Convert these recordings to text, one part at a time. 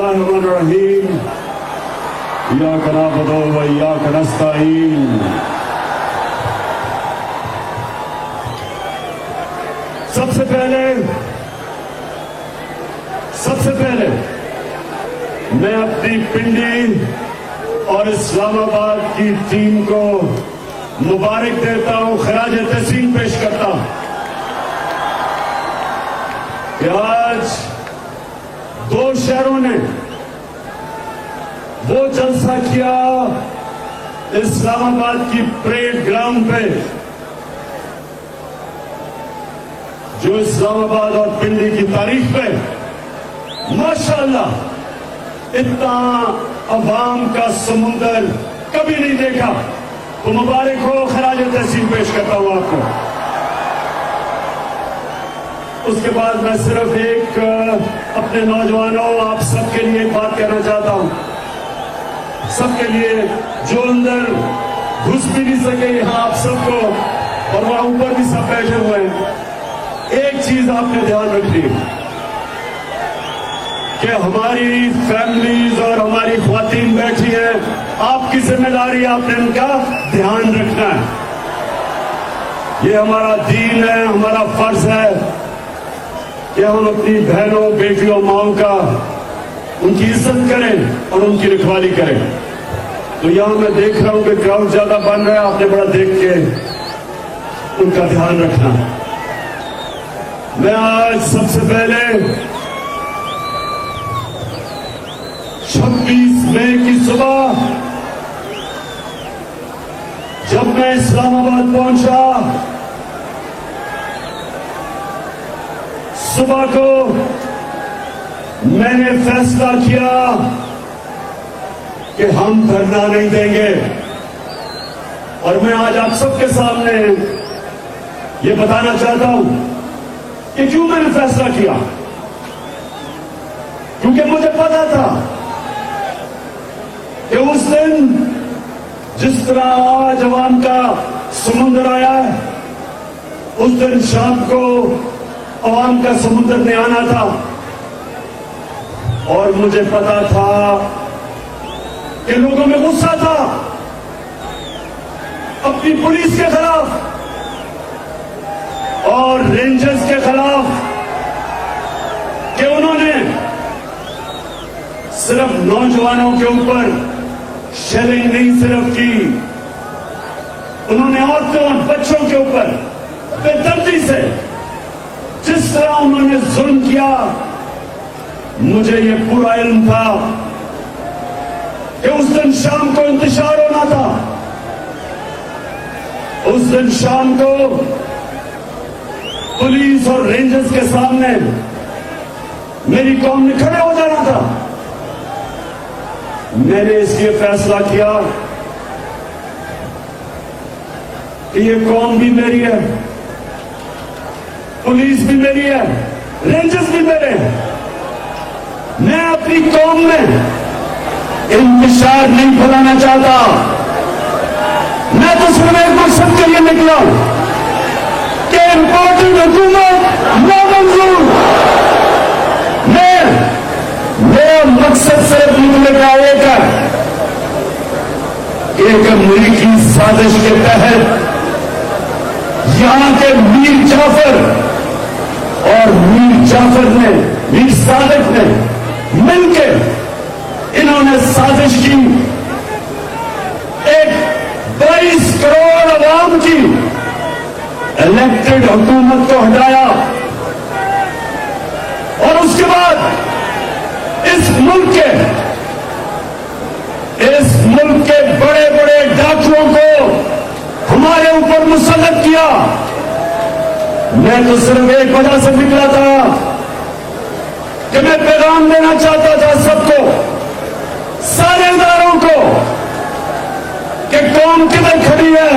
बिस्मिल्लाहिर्रहमानिर्रहीम इय्याका नअबुदु व इय्याका नस्तईन। सबसे पहले मैं अपनी पिंडी और इस्लामाबाद की टीम को मुबारक देता हूं, खराज तहसीन पेश करता हूं कि आज दो शहरों ने वो जलसा किया इस्लामाबाद की परेड ग्राउंड पे जो इस्लामाबाद और पिंडी की तारीख पे माशाअल्लाह इतना अवाम का समुंदर कभी नहीं देखा। तो मुबारक हो, खराज तहसीन पेश करता हूं आपको। उसके बाद मैं सिर्फ एक अपने नौजवानों आप सबके लिए एक बात कहना चाहता हूं, सबके लिए जो अंदर घुस भी नहीं सके यहां आप सबको, और वहां ऊपर भी सब बैठे हुए हैं, एक चीज आपने ध्यान रखनी कि हमारी फैमिलीज और हमारी ख्वातीन बैठी है, आपकी जिम्मेदारी आपने उनका ध्यान रखना है। ये हमारा दीन है, हमारा फर्ज है कि हम अपनी बहनों बेटियों माओं का उनकी इज्जत करें और उनकी रखवाली करें। तो यहां मैं देख रहा हूं कि क्राउड ज्यादा बन रहा है, आपने बड़ा देख के उनका ध्यान रखना। मैं आज सबसे पहले 26 मई की सुबह जब मैं इस्लामाबाद पहुंचा, सुबह को मैंने फैसला किया कि हम धरना नहीं देंगे। और मैं आज आप सबके सामने ये बताना चाहता हूं कि क्यों मैंने फैसला किया। क्योंकि मुझे पता था कि उस दिन जिस तरह आज अवाम का समुंदर आया है, उस दिन शाम को अवाम का समुंदर ने आना था। और मुझे पता था कि लोगों में गुस्सा था अपनी पुलिस के खिलाफ और रेंजर्स के खिलाफ कि उन्होंने सिर्फ नौजवानों के ऊपर शेलिंग नहीं सिर्फ की, उन्होंने औरतों और बच्चों के ऊपर बेदर्दी से जिस तरह उन्होंने जुल्म किया, मुझे ये पूरा इल्म था कि उस दिन शाम को इंतशार होना था। उस दिन शाम को पुलिस और रेंजर्स के सामने मेरी कौम ने खड़े हो जाना था। मैंने इसलिए फैसला किया कि ये कौम भी मेरी है, पुलिस भी मेरी है, रेंजर्स भी मेरे हैं। मैं अपनी कौम में इंतशार नहीं फैलाना चाहता। मैं तो सिर्फ एक मकसद के लिए निकला कि इम्पोर्टेंट हुकूमत न मंजूर। मेरा मकसद सिर्फ निकलेगा एक अमरीकी साजिश के तहत यहां के मीर जाफर और मीर सादिक ने मिलकर इन्होंने साजिश की, एक 22 करोड़ अवाम की इलेक्टेड हुकूमत को हटाया। और उसके बाद इस मुल्क के बड़े बड़े डाकुओं को हमारे ऊपर मुसल्लत किया। मैं तो सिर्फ एक वजह से निकला था कि मैं पैगाम देना चाहता था सबको, सारे इदारों को, कि कौम किधर खड़ी है,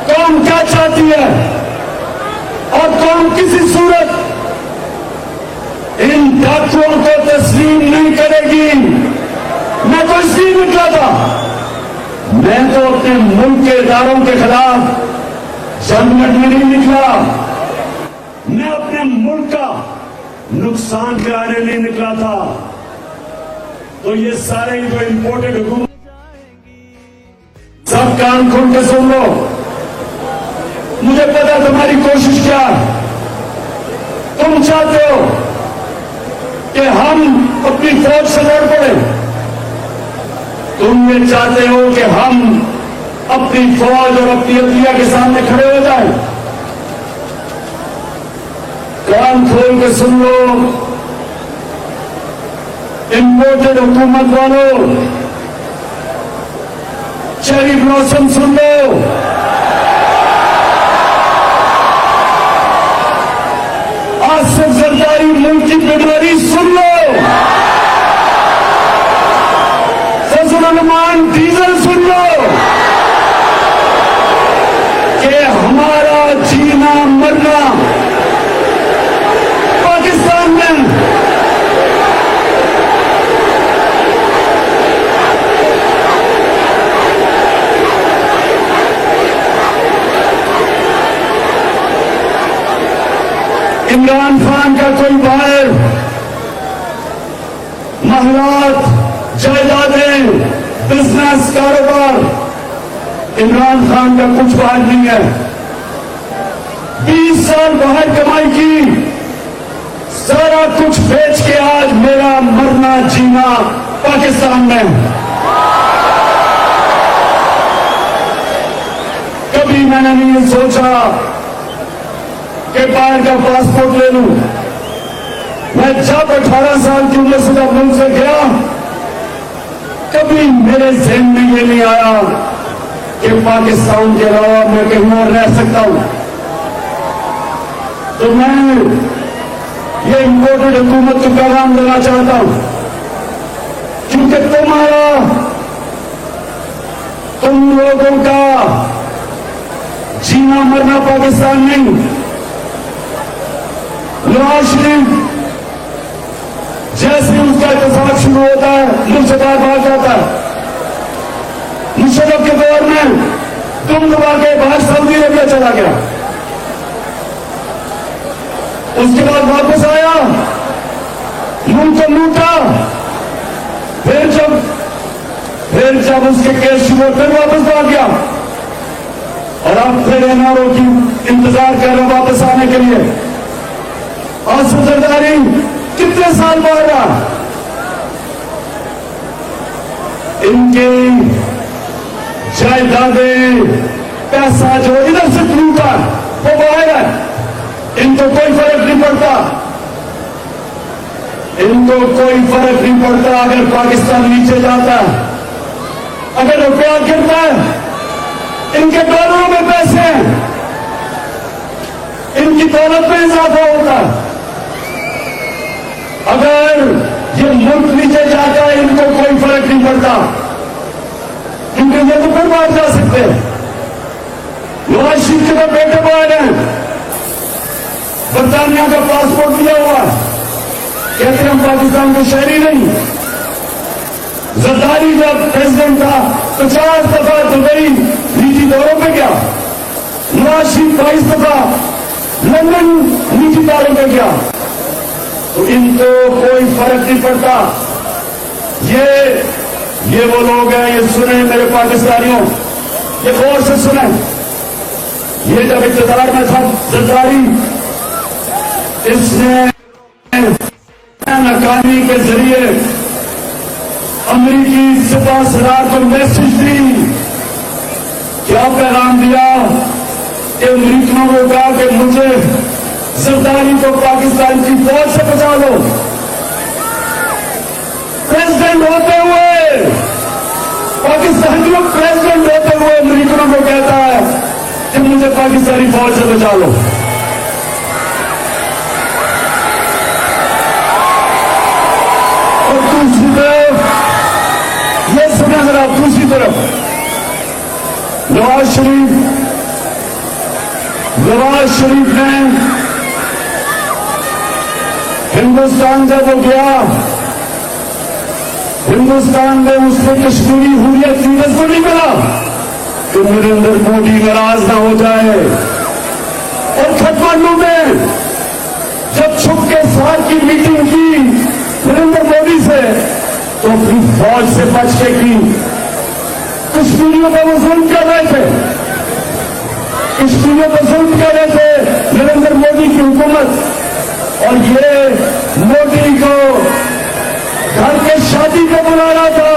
कौम क्या चाहती है और कौम किसी सूरत इन डाकुओं को तस्लीम नहीं करेगी। मैं तो इसलिए निकला था, मैं तो अपने मुल्क के इदारों के खिलाफ जंग लड़ने नहीं निकला। मैं अपने मुल्क का नुकसान कराने नहीं निकला था। तो ये सारे जो इंपोर्टेड हुकूमत, सब कान खोल के सुन लो। मुझे पता तुम्हारी कोशिश क्या है। तुम चाहते हो कि हम अपनी फौज से लड़ पड़े। तुम ये चाहते हो कि हम अपनी फौज और अपनी अदलिया के सामने खड़े हो जाएं। कान खोल के सुन लो इंपोर्टेड हुकूमत वालों, चेरी ब्लॉसम सुन लो, आसिफ जरदारी मुल्क की बीमारी सुन लो, फजल रहमान डीजल सुन लो कि हमारा जीना मरना पाकिस्तान में इमरान खान का कोई बाहर महलात, जायदादें, बिजनेस, कारोबार, इमरान खान का कुछ बाहर नहीं है। 20 साल बाहर कमाई की, सारा कुछ बेच के आज मेरा मरना जीना पाकिस्तान में। कभी मैंने नहीं सोचा कि बाहर का पासपोर्ट ले लूं। मैं जब 18 साल की उम्र से जब मुल्क से गया, कभी मेरे ज़हन में ये नहीं आया कि पाकिस्तान के अलावा मैं कहीं और रह सकता हूं। तो मैं ये इंपोर्टेड हुकूमत को पैगाम देना चाहता हूं, क्योंकि तुम लोगों का जीना मरना पाकिस्तान नहीं। नवाज शरीफ जैसे उसका इत्तेफाक शुरू होता है, मुल्क से बाहर भाग जाता है। मुशर्रफ के दौर में दुम दबा के बाहर सऊदी अरबिया चला गया, उसके बाद वापस आया, मुल्क को लूटा, फिर जब उसके केस शुरू हुए फिर वापस भाग गया, और अब फिर एनआरओ की इंतजार कर रहे वापस आने के लिए। आसिफ जरदारी कितने साल बाहर रहा, इनकी जायदादें, पैसा जो इधर से लूटा वो बाहर है, इनको कोई फर्क नहीं पड़ता। इनको कोई फर्क नहीं पड़ता अगर पाकिस्तान नीचे जाता है, अगर रुपया गिरता है, इनके डॉलरों में पैसे हैं, इनकी दौलत में इजाफा होता है। अगर ये मुल्क नीचे जाता है, इनको कोई फर्क नहीं पड़ता, क्योंकि ये तो फिर बाहर जा सकते हैं। नवाज शरीफ के तो बेटे बाहर हैं, बरतानिया का पासपोर्ट लिया हुआ, कहते हम पाकिस्तान के शहरी नहीं। जरदारी जब प्रेसिडेंट था 50 दफा दुबई निजी दौरों पे गया, नवाज शरीफ 22 दफा लंदन निजी दौरों पे गया, तो इनको कोई फर्क नहीं पड़ता। ये वो लोग हैं, ये सुने मेरे पाकिस्तानियों, ये गौर से सुने। ये जब इक़्तिदार में था जरदारी, इसने नाकामी के जरिए अमरीकी सिपह सलार को मैसेज दी, क्या पैगाम दिया कि अमरीकियों को कहा कि मुझे जरदारी को पाकिस्तान की फौज से बचा लो। प्रेसिडेंट होते हुए, पाकिस्तान के प्रेसिडेंट होते हुए अमरीकियों को कहता है कि मुझे पाकिस्तानी फौज से बचा लो। और दूसरी तरफ ये सुना जरा, दूसरी तरफ नवाज शरीफ ने हिंदुस्तान जब वो गया, हिंदुस्तान में उससे कश्मीरी हुर्रियत लीडर्स को नहीं मिला कि नरेंद्र मोदी नाराज ना हो जाए। और काठमांडू में जब छुप के साथ की मीटिंग की नरेंद्र मोदी से, तो अपनी फौज से बच के की। कश्मीरियों पर वो जुल्म कर रहे थे, कश्मीरियों पर जुल्म कर रहे थे नरेंद्र मोदी की हुकूमत। और ये मोदी को घर के शादी को बुला रहा था।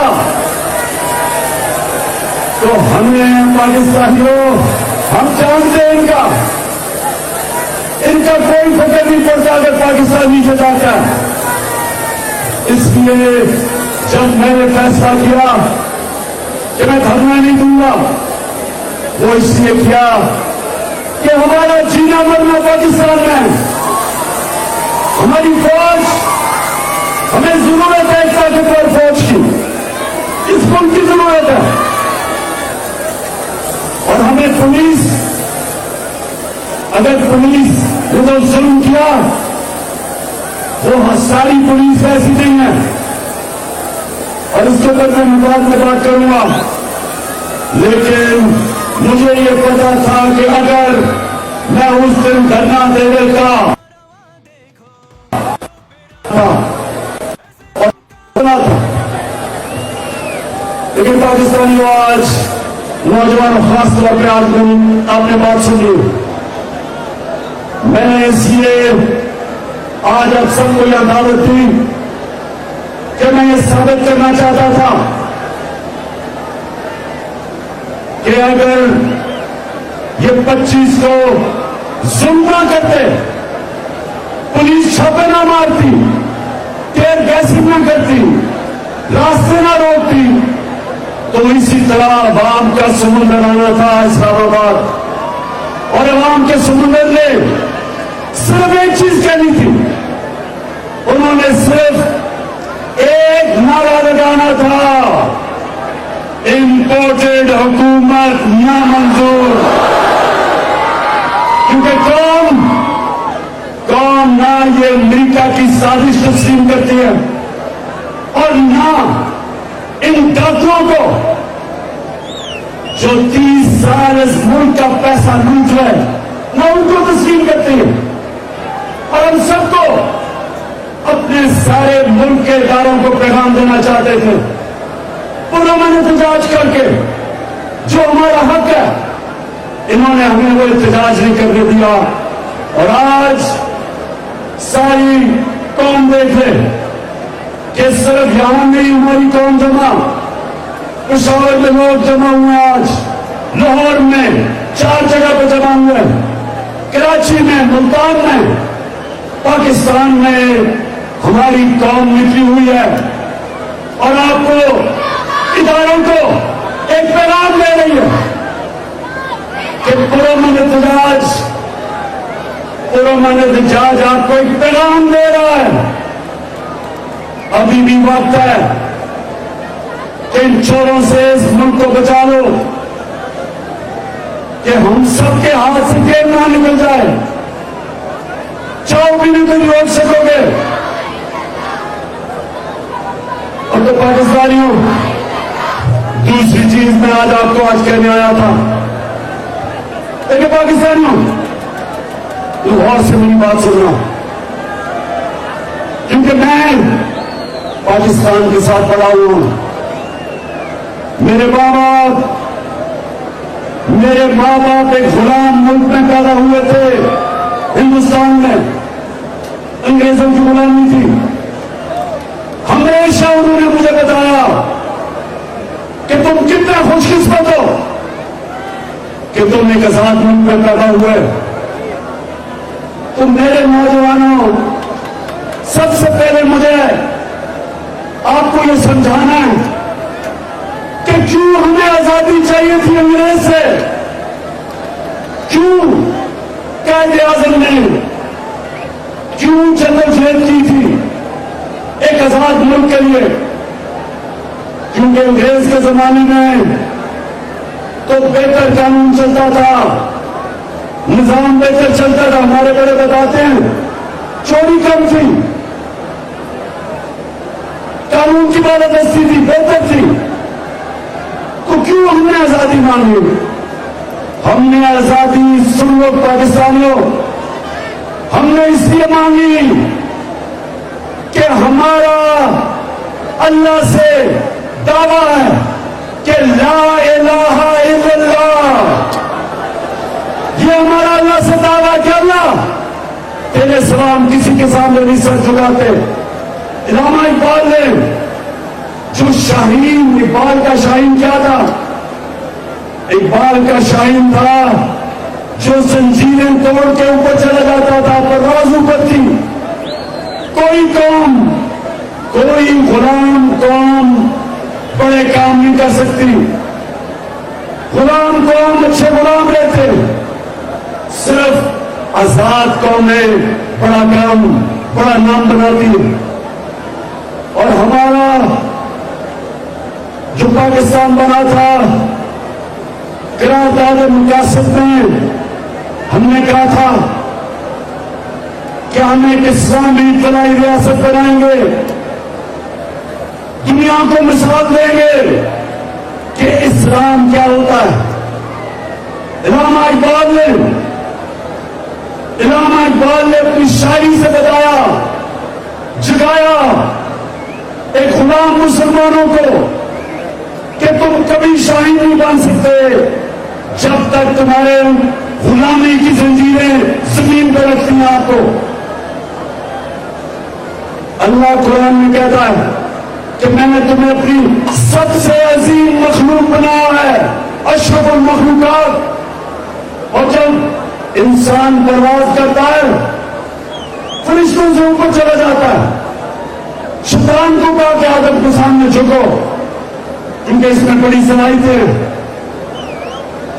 तो हमें पाकिस्तानियों, हम जानते हैं इनका कोई फर्क नहीं पड़ता अगर पाकिस्तान नीचे जाता है। इसलिए जब मैंने फैसला किया कि मैं धरना नहीं दूंगा, वो इसलिए किया कि हमारा जीना मरना पाकिस्तान में, हमारी फौज, हमें जरूरत है एक ताकतवर फौज की, इस मुल्क की जरूरत है। और हमें पुलिस, अगर पुलिस ने जुल्म किया, वो सारी पुलिस ऐसी नहीं है। और इसके ऊपर मैं बाद में बात करूंगा। लेकिन मुझे ये पता था कि अगर मैं उस दिन धरना दे देता लेकिन पाकिस्तानियों, आज नौजवानों, खासतौर पर आज आपने बात सुन ली। मैंने इसलिए आज आप सबको यह दावत दी कि मैं ये साबित करना चाहता था कि अगर ये 25 को जुल्म ना करते, पुलिस छापे ना मारती, टेर गैसिंग ना करती, रास्ते ना रोकती, तो इसी तरह अवाम का समुद्र आना था इस्लामाबाद। और अवाम के समुद्र ने सिर्फ एक चीज कहनी थी, उन्होंने सिर्फ एक नारा लगाना था, इंपोर्टेड हुकूमत ना मंजूर। क्योंकि कौन ना ये अमेरिका की साजिश तस्लीम करती है, और ना इन डाकुओं को जो 30 साल इस मुल्क का पैसा लूट रहे, ना उनको तस्लीम करती है। और हम सबको, अपने सारे मुल्क के इदारों को पैगाम देना चाहते थे, पुरअमन एहतजाज करके जो हमारा हक है, इन्होंने हमें वो एहतजाज नहीं करने दिया। और आज सारी कौम देख ले कि सिर्फ यहां नहीं हमारी कौम जमा, पेशावर में लोग जमा हुए, आज लाहौर में 4 जगह पर जमा हुए, कराची में, मुल्तान में, पाकिस्तान में हमारी कौम निकली हुई है। और आपको, इदारों को एक पैगाम दे रही है कि पुरअमन एहतजाज आपको एक पैगाम दे रहा है। अभी भी वक्त है कि इन चोरों से इस मुल्क को बचा लो, कि हम सबके हाथ से जेल ना निकल जाए। चाहो भी नहीं तो रोक सकोगे। और तो पाकिस्तानियों, दूसरी चीज मैं आज आपको कहने आया था, देखिए पाकिस्तानियों, लाहौर से मेरी बात सुनना, क्योंकि मैं पाकिस्तान के साथ पड़ा हुआ हूं। मेरे माँ बाप एक गुलाम मुल्क में पैदा हुए थे, हिंदुस्तान में अंग्रेजों की गुलामी थी। हमेशा उन्होंने मुझे बताया कि तुम कितना खुशकिस्मत हो कि तुम एक आजाद मुल्क में पैदा हुए। तो मेरे नौजवानों, सबसे पहले मुझे आपको यह समझाना है कि क्यों हमें आजादी चाहिए थी अंग्रेज से, क्यों कायदे आजम ने, क्यों जद्दोजहद की थी एक आजाद मुल्क के लिए। क्योंकि अंग्रेज के जमाने में तो बेहतर कानून चलता था, निजाम बेहतर चलता था। हमारे बड़े बताते हैं चोरी कम थी, कानून की बालादस्ती थी, बेहतर थी। तो क्यों हमने आजादी मांगी? हमने आजादी, सुन लो पाकिस्तानियों, हमने इस इसलिए मांगी कि हमारा अल्लाह से दावा है कि ला इलाहा इल्लल्लाह। ये हमारा अल्लाह से दावा है कि अल्लाह तेरे सलाम किसी के सामने नहीं सर झुकाते। इलामा इकबाल ने, जो शाहीन, इकबाल का शाहीन क्या था? इकबाल का शाहीन था जो जंजीरें तोड़ के ऊपर चला जाता था, परवाज ऊपर थी। कोई कौम, कोई गुलाम कौम बड़े काम नहीं कर सकती। गुलाम कौम अच्छे गुलाम रहते, सिर्फ आजाद कौमें बड़ा काम, बड़ा नाम बनाती है। और हमारा जो पाकिस्तान बना था, करारदाद मुकासद में हमने कहा था कि हम एक इस्लामी फलाई रियासत बनाएंगे, दुनिया को मिसाल देंगे कि इस्लाम क्या होता है। इलामा इकबाल ने अपनी शायरी से बताया, जगाया एक गुलाम मुसलमानों को कि तुम कभी शाहीन नहीं बन सकते जब तक तुम्हारे गुलामी की जंजीरें जमीन पर रखती हैं आपको। अल्लाह कुरान में कहता है कि मैंने तुम्हें अपनी सबसे अजीम मखलूक बनाया है, अशरफुल मखलूकात। और जब इंसान परवाज करता है, फरिश्तों से ऊपर चला जाता है। शैतान को कहा कि आदम के सामने झुको, क्योंकि इसमें बड़ी सलाहियत है।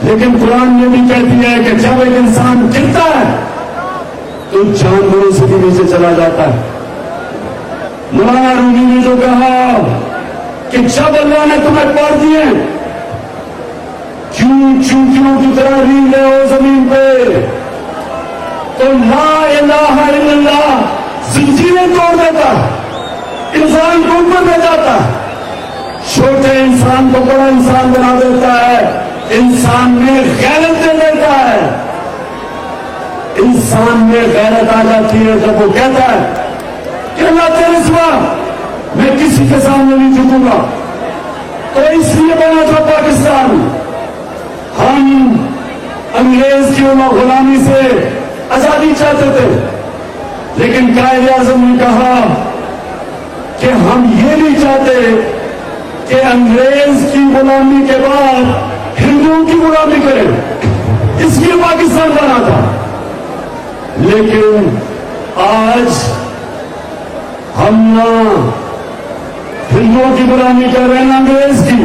लेकिन कुरान में भी कहती है कि जब एक इंसान गिरता है तो जानवरों से भी नीचे चला जाता है। मौलाना रूमी ने जो कहा कि जब अल्लाह ने तुम्हें पढ़ दिए, क्यों चूंटियों की तरह रील रहे हो जमीन पे, तो ला इलाहा इल्लल्लाह जंजीरें तोड़ देता है, इंसान को ऊपर ले जाता है, छोटे इंसान को बड़ा इंसान बना देता है, इंसान में गैरत दे देता है। इंसान में गैरत आ जाती है जब वो कहता है कि अल्लाह तेरे सिवा मैं किसी के सामने नहीं झुकूंगा। तो इसलिए बना था पाकिस्तान। हम अंग्रेज की गुलामी से आजादी चाहते थे, लेकिन कायदे आजम ने कहा कि हम ये नहीं चाहते कि अंग्रेज की गुलामी के बाद हिंदुओं की गुलामी करें, इसलिए पाकिस्तान बना था। लेकिन आज हम ना हिंदुओं की गुलामी कर रहे हैं अंग्रेज की।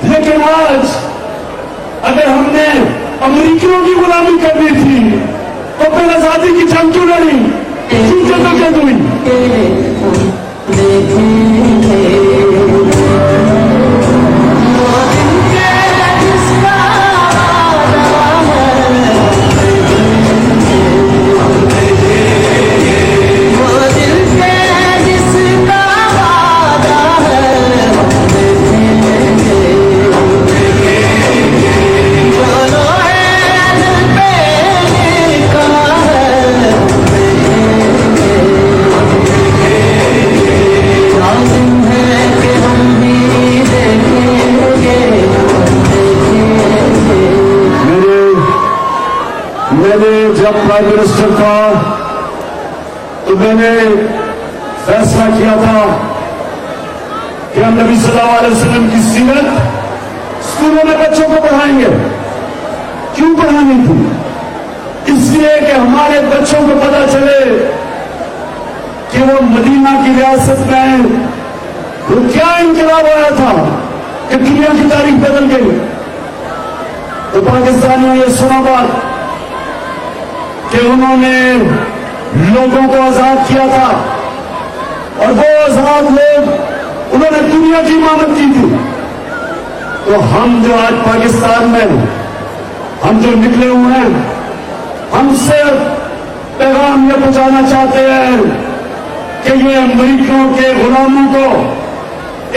लेकिन आज अगर हमने अमेरिकियों की गुलामी करनी थी तो फिर आजादी की जंग क्यों लड़ी, क्यों जदोजहद हुई? जब प्राइम मिनिस्टर था तो मैंने फैसला किया था कि हम नबी सल्लल्लाहु अलैहि वसल्लम की सीरत स्कूलों में बच्चों को पढ़ाएंगे। क्यों पढ़ानी थी? इसलिए कि हमारे बच्चों को पता चले कि वो मदीना की रियासत में वो क्या इनकलाब आया था कि दुनिया की तारीख बदल गई। तो पाकिस्तानियों ने सुना बात कि उन्होंने लोगों को आजाद किया था और वो आजाद लोग उन्होंने दुनिया की इमामत की थी। तो हम जो आज पाकिस्तान में हम जो निकले हुए हैं, हम सिर्फ पैगाम ये पहुंचाना चाहते हैं कि ये अमेरिकियों के गुलामों को,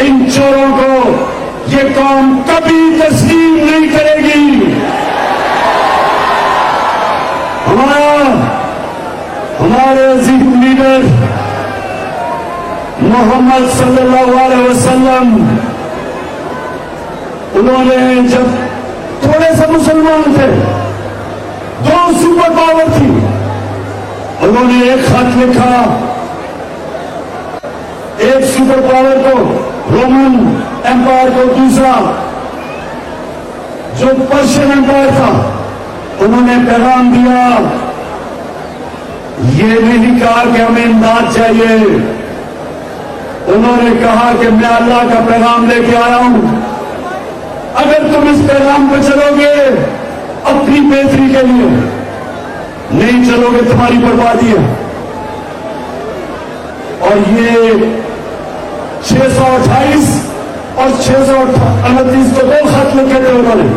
इन चोरों को ये कौम कभी तस्लीम नहीं करेगी। हमारा लीडर मोहम्मद सल्लल्लाहु अलैहि वसल्लम, उन्होंने जब थोड़े से मुसलमान थे, 2 सुपर पावर थी, उन्होंने एक खत लिखा, एक सुपर पावर को, रोमन एम्पायर को, दूसरा जो पर्शियन एम्पायर था, उन्होंने पैगाम दिया। ये नहीं कहा कि हमें इमदाद चाहिए, उन्होंने कहा कि मैं अल्लाह का पैगाम लेके आया हूं, अगर तुम इस पैगाम पर चलोगे अपनी बेहतरी के लिए, नहीं चलोगे तुम्हारी बर्बादी है। और ये 628 और 638 को 2 खत लिखे थे उन्होंने,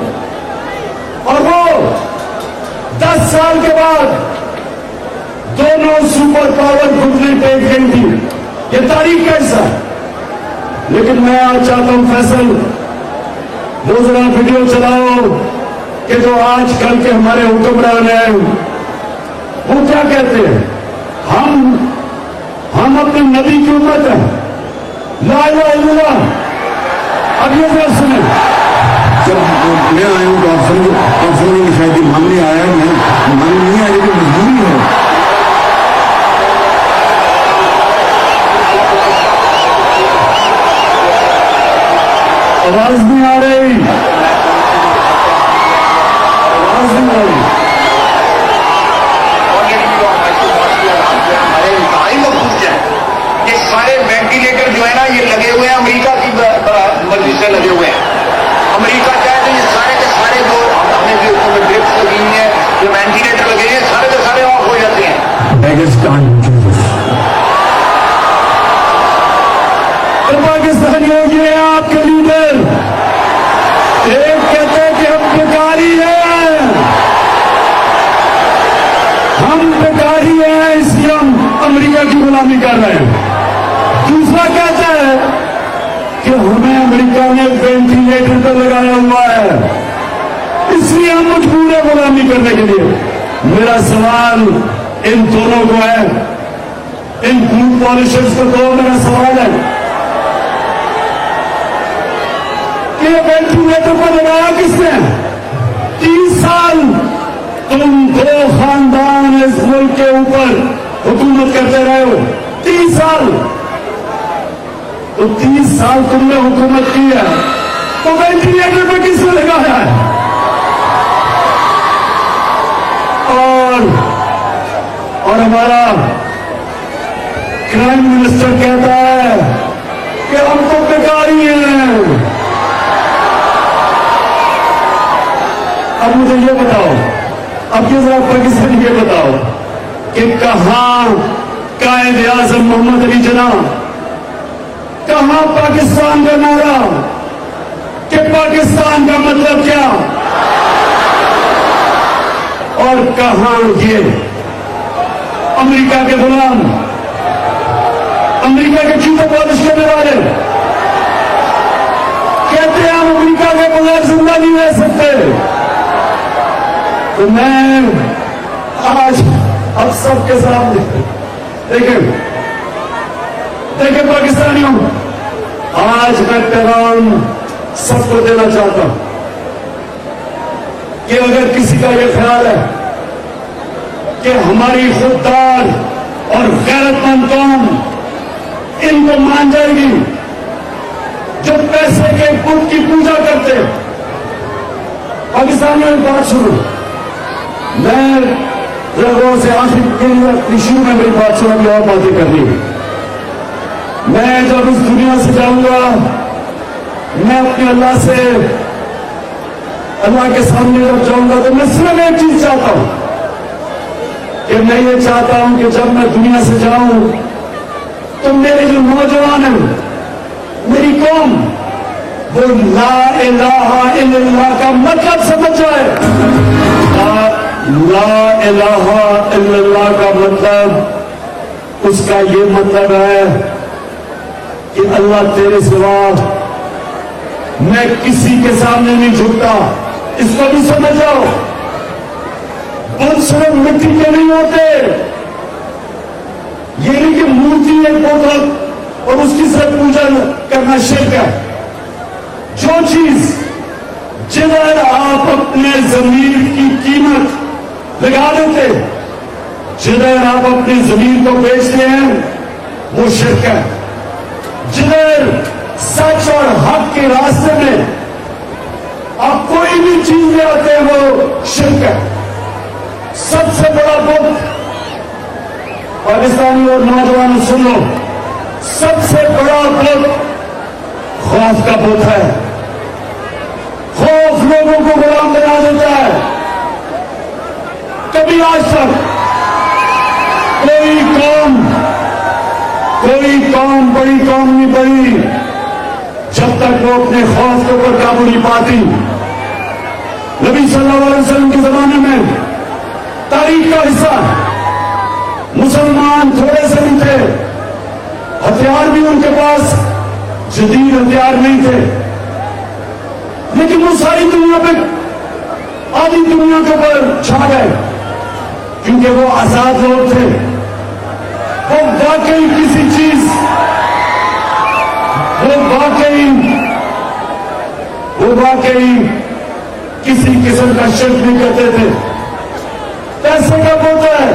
और वो 10 साल के बाद दोनों सुपर पावर घुटने टेक गई थी। ये तारीख कैसा है। लेकिन मैं आज चाहता हूं फैसल, वो जरा वीडियो चलाओ कि जो आज कल के हमारे हुक्मरान हैं वो क्या कहते हैं। हम अपने नबी की उम्मत है, ला इलाहा इल्लल्लाह। अब ये बात सुने, जब मैं आया हूं तो आप समझो कि शायद मामले आया है, मैं मामले नहीं आया, लेकिन मजबूरी है। आवाज नहीं आ रही, आवाज नहीं आ रही। ये सारे वेंटिलेटर जो है ना, ये लगे हुए हैं अमेरिका की मर्जी से लगे हुए हैं। अमेरिका चाहे तो ये सारे के सारे जो अपने जो ड्रिप्स लगी हुई है, जो वेंटिलेटर लगे हैं, सारे के सारे ऑफ हो जाते हैं। पाकिस्तान तो पाकिस्तानी हो गए आपके लीडर, एक कहते हैं कि हम बेकारी हैं, हम बेकारी हैं इसलिए हम अमेरिका की गुलामी कर रहे हैं। दूसरा कहता है कि हमें अमेरिका ने वेंटिलेटर पर लगाया हुआ है इसलिए हम मजबूर है गुलामी करने के लिए। मेरा सवाल इन दोनों को है, इन ग्रुप पॉलिटिशियंस को तो मेरा सवाल है कि वेंटिलेटर पर लगाया किसने? 30 साल तुम 2 खानदान इस मुल्क के ऊपर हुकूमत करते रहे हो, 30 साल। तो 30 साल तुमने हुकूमत की है, तो वेंटिलेटर पर किसने लगाया है? और हमारा क्राइम मिनिस्टर कहता है कि हम तो बेकारी हैं। अब मुझे ये बताओ, अब ये जरा पाकिस्तान ये बताओ कि कहां कायद आजम मोहम्मद अली जिन्ना, कहां पाकिस्तान का नारा, कि पाकिस्तान का मतलब क्या, और कहां ये अमेरिका के गुलाम, अमेरिका के जूते पॉलिश करने वाले कहते हैं हम अमेरिका के बगैर जिंदा नहीं रह सकते। तो मैं आज अब सबके सामने देखें पाकिस्तानियों, आज मैं पैगाम सबको देना चाहता हूं कि अगर किसी का यह ख्याल है कि हमारी खुददार और गैरतमंद कौम इनको मान जाएगी जो पैसे के बुत की पूजा करते, पाकिस्तानियों में बात सुनो, मैं लोगों से आखिरी शुरू में मेरी बात सुना भी और बातें करनी है। मैं जब इस दुनिया से जाऊंगा, मैं अपने अल्लाह से, अल्लाह के सामने जब जाऊंगा तो मैं सिर्फ एक चीज चाहता हूं कि मैं ये चाहता हूं कि जब मैं दुनिया से जाऊं तो मेरे जो नौजवान हैं, मेरी कौम, वो ला इलाहा इल्लल्लाह का मतलब समझ जाए। ला इलाहा इल्लल्लाह का मतलब, उसका ये मतलब है कि अल्लाह तेरे सिवा मैं किसी के सामने नहीं झुकता। इसको भी समझ जाओ, बुत सिर्फ मिट्टी के नहीं होते, ये नहीं कि मूर्ति एक बोतल और उसकी सिर्फ पूजा करना शिर्क है। जो चीज जिधर आप अपने जमीर की कीमत लगा देते, जिधर आप अपनी जमीन को बेचते हैं, वो शिर्क है। जिधर सच और हक के रास्ते में आप कोई भी चीज ले आते हैं, वो शिर्क है। सबसे बड़ा बुत, पाकिस्तानी और नौजवान सुन लो, सबसे बड़ा बुत खौफ का बुत है। खौफ लोगों को गुलाम बना देता है। कभी आज तक कोई कौम बड़ी कौम नहीं बड़ी जब तक वो अपने खौफ के ऊपर काबू नहीं पाती। नबी सल्लल्लाहु अलैहि वसल्लम के जमाने में तारीख का हिस्सा मुसलमान थोड़े से नहीं थे, हथियार भी उनके पास जदीद हथियार नहीं थे, लेकिन वो सारी दुनिया पे, आधी दुनिया के ऊपर छा गए, क्योंकि वो आजाद लोग थे। वो वाकई किसी चीज, वो वाकई किसी किस्म का शिर्क नहीं करते थे। पैसे का होता है,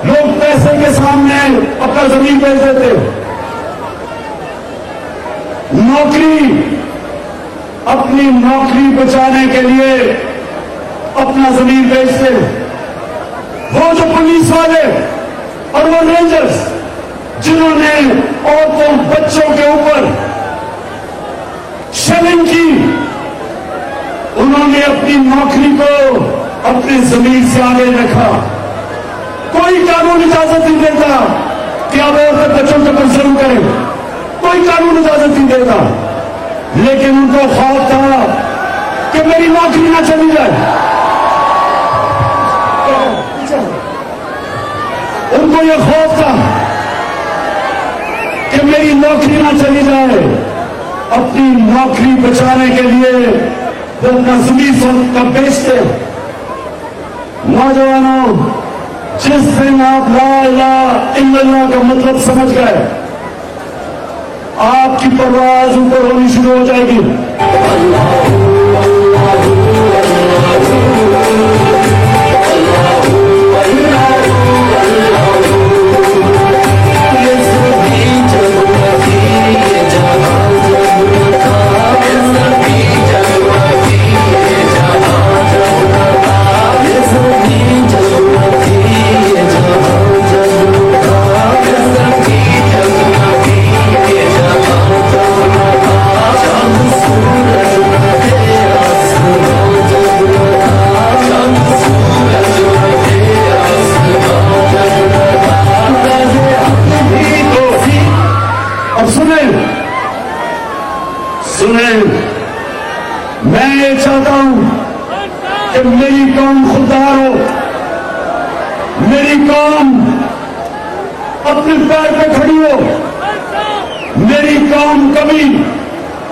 लोग पैसे के सामने अपना जमीन बेच देते। नौकरी, अपनी नौकरी बचाने के लिए अपना जमीन बेचते। वो जो पुलिस वाले और वो रेंजर्स जिन्होंने औरतों बच्चों के ऊपर शेलिंग की, उन्होंने अपनी नौकरी को अपनी जमीन से आगे रखा। कोई कानून इजाजत नहीं देता कि आप औरतें बच्चों के ऊपर जुल्म करें, कोई कानून इजाजत नहीं देता, लेकिन उनको खौफ था कि मेरी नौकरी ना चली जाए। उनको यह खौफ था कि मेरी नौकरी ना चली जाए। अपनी नौकरी बचाने के लिए वो अपना जमीन का बेचते। नौजवानों, जिस दिन आप ला इलाहा इल्लल्लाह का मतलब समझ गए, आपकी परवाज ऊपर होनी शुरू हो जाएगी। सुने, मैं ये चाहता हूं कि मेरी कौम खुददार हो, मेरी कौम अपने पैर पे खड़ी हो, मेरी कौम कभी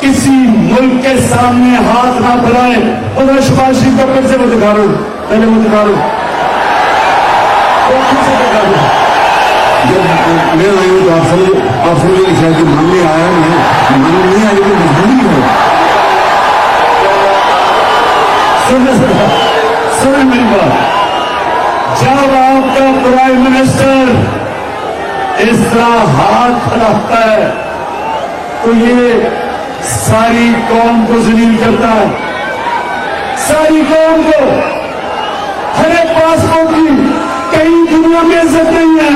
किसी मुल्क के सामने हाथ ना फैलाए। और शहबाज शरीफ का फिर से मैं दिखा रहा हूं, पहले मैं दिखा रहा हूं, फिर से दिखा रहा हूं। जब मैं आई हूँ तो आप समझे कि शायद मानने आया है, मानने नहीं आया, लेकिन मजबूरी है। सुने मेरी बात, जब आपका प्राइम मिनिस्टर इस तरह हाथ फैलाता है तो ये सारी कौम को जलील करता है। सारी कौम को, हर एक पासपोर्ट की कहीं दुनिया में इज्जत नहीं है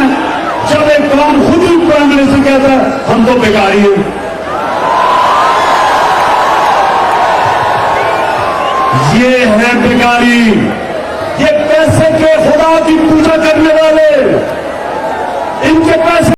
जब एक कौम खुद ही प्राइम मिनिस्टर कहता है हम तो बेकारी हैं। ये है बेकारी, ये पैसे के खुदा की पूजा करने वाले, इनके पैसे